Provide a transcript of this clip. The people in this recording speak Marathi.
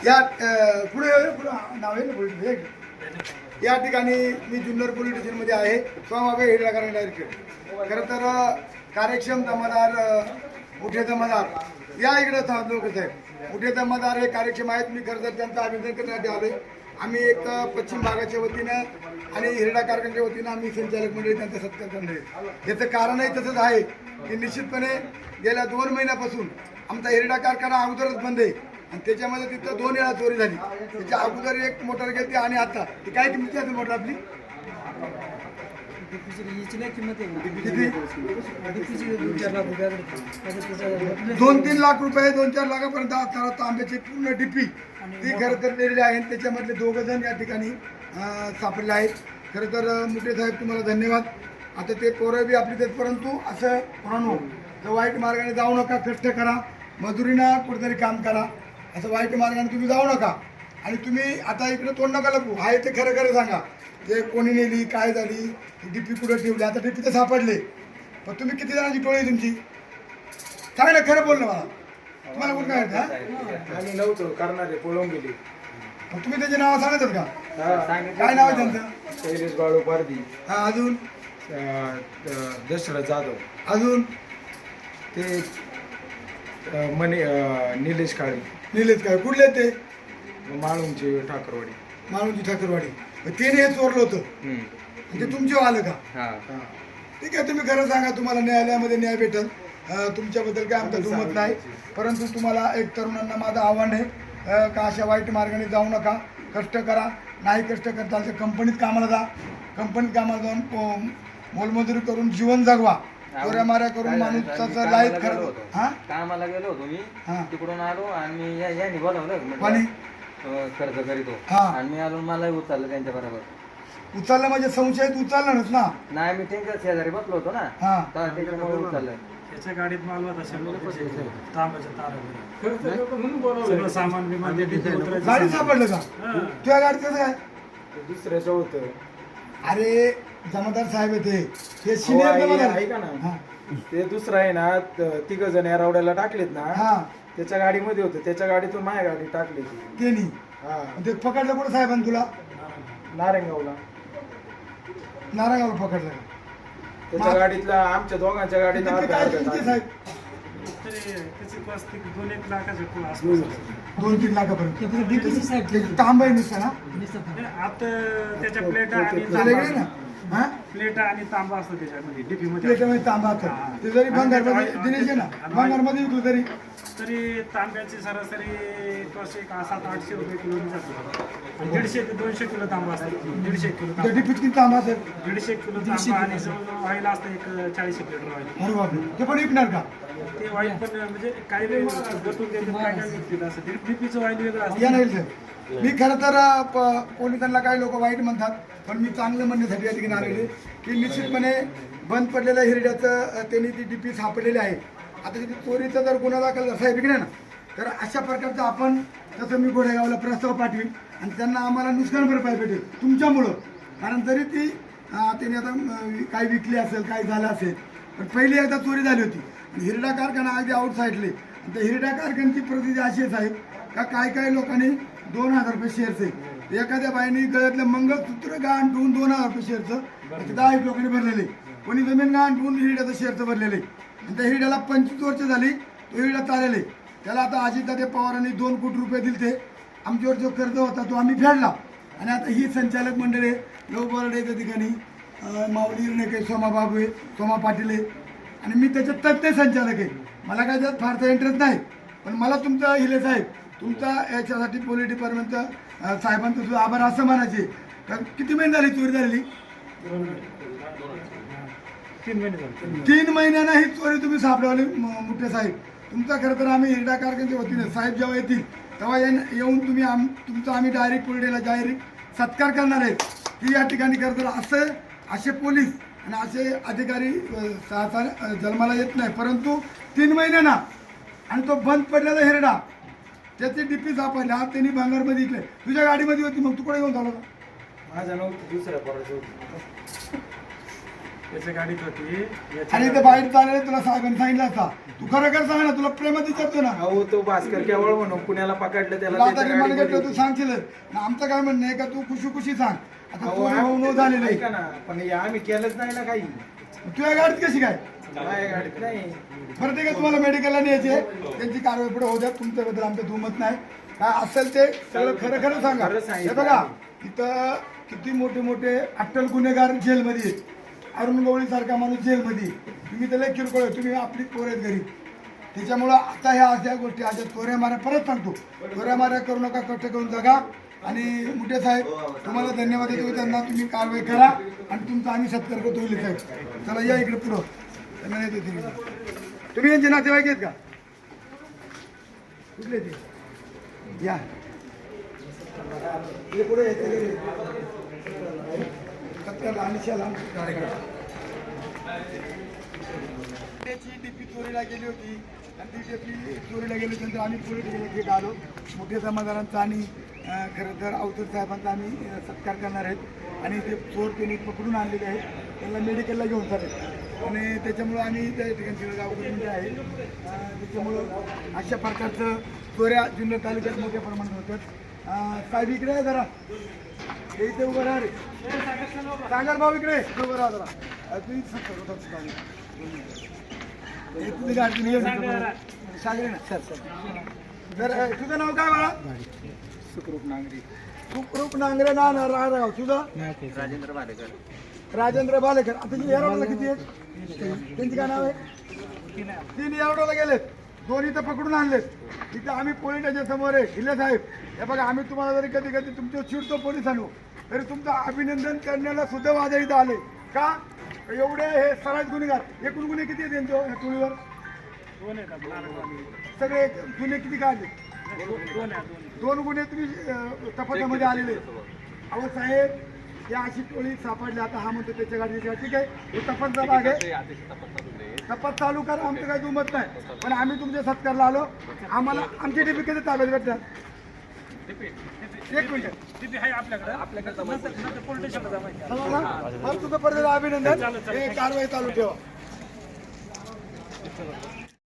या पुढे नाव आहे ना पोलीस या ठिकाणी मी जुन्नर पोलीस स्टेशनमध्ये आहे. स्वाभाविक हिरडा कारण डायरेक्ट खरं तर कार्यक्षम जमादार मोठे जमादार या इकडे लोक साहेब मोठे जमादार हे कार्यक्षम आहेत. मी खरं तर त्यांचं अभिनंदन करण्यासाठी आलोय. आम्ही एक पश्चिम भागाच्या वतीनं आणि हिरडा कारखान्याच्या वतीनं आम्ही संचालक मंडळी त्यांचा सत्कार करणार आहे. याचं कारणही तसंच आहे की निश्चितपणे गेल्या 2 महिन्यापासून आमचा हिरडा कारखाना अगोदरच बंद आहे आणि त्याच्यामध्ये तिथं 2 वेळा चोरी झाली. त्याच्या अगोदर एक मोटर घेतली आणि आता ती काय किंमत असेल मोटर आपली किती 2-3 लाख रुपये 2-4 लाखापर्यंत असणारा तांब्याची पूर्ण डिपी ती खरं तर नेलेली आहे. त्याच्यामधले 2 जण या ठिकाणी सापडले आहेत. खरं तर मुठे साहेब तुम्हाला धन्यवाद. आता ते पोरं बी आपली देत परंतु असं म्हणून तर वाईट मार्गाने जाऊ नका. कष्ट करा मजुरीना कुठेतरी काम करा. असं वाईट मार्गाने तुम्ही जाऊ नका. आणि तुम्ही आता इकडे तोंड नका लपू. आहे ते खरं खरं सांगा ते कोणी नेली काय झाली डीपी कुठं ठेवली. आता डीपी तर सापडले पण तुम्ही किती जणांची टोळी तुमची सांगा ना. खरं बोल ना मला तुम्हाला कुठं काय आम्ही नव्हतो करणारे पळून गेली. मग तुम्ही त्याचे नाव सांगतात का काय नाव आहे त्यांचं शैलेश बाळू पारदी हा अजून दशरथ जाधव अजून ते निलेश काळे निलेश काय कुठले ते माळुंगचे ठाकरवाडी माणूची ठाकरवाडी त्याने हे चोरलं होतं म्हणजे तुमचे आलं का ठीक आहे. तुम्ही खरं सांगा तुम्हाला न्यायालयामध्ये न्याय भेटेल. तुमच्याबद्दल काय आमचा दुमत नाही परंतु तुम्हाला एक तरुणांना माझं आव्हान आहे का अशा वाईट मार्गाने जाऊ नका. कष्ट करा. नाही कष्ट करता तर कंपनीत कामाला जा. कंपनीत कामाला जाऊन मोलमजुरी करून जीवन जगवा. चोऱ्या माऱ्या करून माणूस त्याचं लाईफ खरं हा कामाला गेलो होतो मी तिकडून आलो आणि यांनी बोलावलं आणि खर्च करीतो हा आणि मी आलो मलाही उचललं त्यांच्या बरोबर. उचललं म्हणजे संशयित उचलणारच ना. नाही मी त्यांच्या शेजारी बसलो होतो ना हा तर त्याच्यामुळे उचललं. त्याच्या गाडीत माल होता तांब्याच्या तारा सामान बिमान गाडी सापडलं का तुझ्या गाडीत कसं काय दुसऱ्याचं होतं. अरे जमादार साहेब येते हे सिनियर जमादार ऐका ना हा ते दुसरं आहे ना 3 जण या रावड्याला टाकलेत ना हा त्याच्या गाडीमध्ये होतं. त्याच्या गाडीतून माझ्या गाडी टाकली ती. ते नाही हा ते पकडलं कुठं साहेबांनी तुला नारायणगावला नारायणगावला पकडलं का? त्याच्या गाडीतला आमच्या दोघांच्या गाडीला किती काय किमती अर्धा साहेब तरी त्याची कॉस्ट 2-1 लाखाच्या पुढे आसपास. 2-3 लाखापर्यंत तांबा आहे नुसतं ना आता त्याच्या प्लेटा आणि ते वेगळे ना हा प्लेटा आणि तांबा असतो त्याच्यामध्ये डीपी मध्ये. प्लेटामध्ये तांबा असतो ते जरी भंगारमध्ये दिनेश आहे ना भंगारमध्ये विकलं तरी तांब्याची सरासरी कॉस्ट 700-800 रुपये किलो जातो. 150 ते 200 किलो तांबा असतो. 150 किलो तांबा डिपीत किती तांबा असेल 150 किलो तांबा आणि जवळजवळ ऑइल असतं एक 40 लिटर ऑइल. अरे बापरे ते पण विकणार का ते ऑइल पण म्हणजे काही वेळ गतून देतात काय काय विकतील असं डीपीचं ऑइल वेगळं असतं. या नाही सर मी खरं तर पोलिसांना काही लोक वाईट म्हणतात पण मी चांगलं म्हणण्यासाठी या ठिकाणी आलेले की निश्चितपणे बंद पडलेल्या हिरड्याचं त्यांनी ती डीपी सापडलेली आहे. आता तिथे चोरीचा जर गुन्हा दाखल झाला साहेब ना तर अशा प्रकारचं आपण तसं मी गोडेगावला प्रस्ताव पाठवीन आणि त्यांना आम्हाला नुकसान भरपाई भेटेल तुमच्यामुळं. कारण जरी ती त्यांनी आता काही विकली असेल काही झालं असेल पण पहिली एकदा चोरी झाली होती आणि हिरडा कारखाना अगदी आउट साईडले आणि त्या हिरडा कारखान्याची परिस्थिती अशी आहे साहेब का काही लोकांनी 2000 रुपये शेअर्स आहे. एखाद्या बाईने गळ्यातलं मंगळसूत्र गहाण ठेवून 2000 रुपये शेअरचं 10 लोकांनी भरलेले. कोणी जमीन गहाण ठेवून हिरड्याचं शेअरचं भरलेले आणि त्या हिरड्याला 25 वर्ष झाली तो हिरडा चाललेले. त्याला आता अजितदादा पवारांनी 2 कोटी रुपये दिले ते आमच्यावर जो कर्ज होता तो आम्ही फेडला. आणि आता ही संचालक मंडळी लवबर्डे त्या ठिकाणी माऊली इरणे सोमा बाबू आहे सोमा पाटील आहे आणि मी त्याच्यात तज्ञ संचालक आहे. मला काय त्यात फारसा इंटरेस्ट नाही पण मला तुमचा हिले साहेब तुमचा याच्यासाठी पोलीस डिपार्टमेंटचा साहेबांचा सुद्धा आभार असं म्हणायचे. कारण किती महिने झाली चोरी झालेली 3 महिने झाले. 3 महिन्यांना ही चोरी तुम्ही सापडवली मुठे साहेब. तुमचा खरं तर आम्ही हिरडा कारखान्याच्या वतीने साहेब जेव्हा येतील तेव्हा येऊन तुम्ही तुमचा आम्ही डायरेक्ट पोलिटीला डायरेक्ट सत्कार करणार आहे की या ठिकाणी खरं तर असे पोलीस आणि असे अधिकारी जन्माला येत नाही परंतु 3 महिन्यांना आणि तो बंद पडलेला हिरडा त्याची डीपी सापडल्या त्यांनी भांगारमध्ये विकले. तुझ्या गाडीमध्ये होती मग तू कुठे घेऊन चालवला माझ्या नव्हतं दुसऱ्या पोराचं होतं. त्याच्या गाडीत होती आणि ते बाहेर चालले तुला साहेबांनी सांगितलं असता तू खरं खरं सांग ना, तुला प्रेमात विचारतो ना. अहो तो भास्कर केवळ म्हणून पुण्याला पकडलं त्याला तुला आता त्याच्या रिमांड गाडीमध्ये. घेतलं तू सांगशील ना. आमचं काय म्हणणं आहे का तू खुशी खुशी सांग. आता अहो, चोरी होऊ न झालेली आहे. ऐका ना, पण हे आम्ही केलंच नाही ना काही. तुझ्या गाडीत कशी काय माझ्या गाडीत नाही. बरं ठीक आहे, तुम्हाला मेडिकलला न्यायचे, त्यांची कारवाई पुढे होऊ द्या. तुमच्याबद्दल आमचं दुमत नाही. काय असेल ते सगळं खरं खरं सांगा. खरं हे सांगितलं. बघा इथं किती मोठे मोठे अट्टल गुन्हेगार जेलमध्ये आहेत. अरुण गवळी सारखा माणूस जेलमध्ये आहे. तुम्ही त्याला किरकोळ आहे, तुम्ही आपली पोर आहेत घरी. त्याच्यामुळं आता ह्या अशा गोष्टी अशा चोऱ्या माऱ्या परत सांगतो, चोऱ्या माऱ्या करू नका, कष्ट करून जगा. आणि मुठे साहेब तुम्हाला धन्यवाद देतो, त्यांना तुम्ही कारवाई करा आणि तुमचा आम्ही सत्कार करतो. होईल साहेब चला या इकडे पुढं. त्यांना येतो तिकडे. तुम्ही यांचे नातेवाईक आहेत का? कुठले ते या हे पुढे येते सत्कारला आणि शाला त्याची डीपी चोरीला गेली होती आणि ती डीपी चोरीला गेल्यानंतर आम्ही पोलीस स्टेशनला आलो. मोठ्या समाजारांचा आणि खरं तर अवतर साहेबांचा आम्ही सत्कार करणार आहेत. आणि ते चोर त्यांनी पकडून आणलेले आहेत, त्यांना मेडिकलला घेऊन चालले. आणि त्याच्यामुळं आम्ही त्या ठिकाणी गावकरी आहे, त्याच्यामुळं अशा प्रकारचं चोऱ्या जुन्नर तालुक्यात मोठ्या प्रमाणात होतात. साहेब इकडे आहे जरा, हे इथे उभं राहा रे. सागर भाऊ इकडे उभं राहा जरा. तुम्ही सत्कार होता तुझी गाडी सागरे ना सर सर. तर तुझं नाव काय बाळा? सुखरूप नांगरे. सुखरूप नांगरे ना राहगाव. तुझं राजेंद्र भालेकर. राजेंद्र बालेकर. आता तुझी एवढाला किती आहेत? त्यांची काय नाव आहे? 3 एवढाला गेलेत, 2 इथं पकडून आणलेत. इथं आम्ही पोलीस स्टेशन समोर आहे. हिले साहेब हे बघा, आम्ही तुम्हाला जरी कधी कधी तुमच्या चिडतो पोलिसांनो, तरी तुमचं अभिनंदन करण्याला सुद्धा माझ्या इथं आले का? एवढे हे सराईत गुन्हेगार. एकूण गुन्हे किती आहेत त्यांच्या या टोळीवर? 2 आहेत आपल्याला. सगळे गुन्हे किती काढले? 2 आहेत. 2 गुन्हे तुम्ही तपासामध्ये आलेले. अहो साहेब या अशी टोळी सापडली. आता हा म्हणतो त्याच्या गाडीच्या, ठीक आहे हे तपासचा भाग आहे, तपास चालू करा, आमचं काही दुमत नाही. पण आम्ही तुमच्या सत्कारला आलो, आम्हाला आमची डीपी कधी ताब्यात भेटतात? एक मिनिट तिथे आहे आपल्याकडे नंतर पोलीस स्टेशनला जमायचं. चला ना, बरं तुझं परत अभिनंदन. हे कारवाई चालू ठेवा.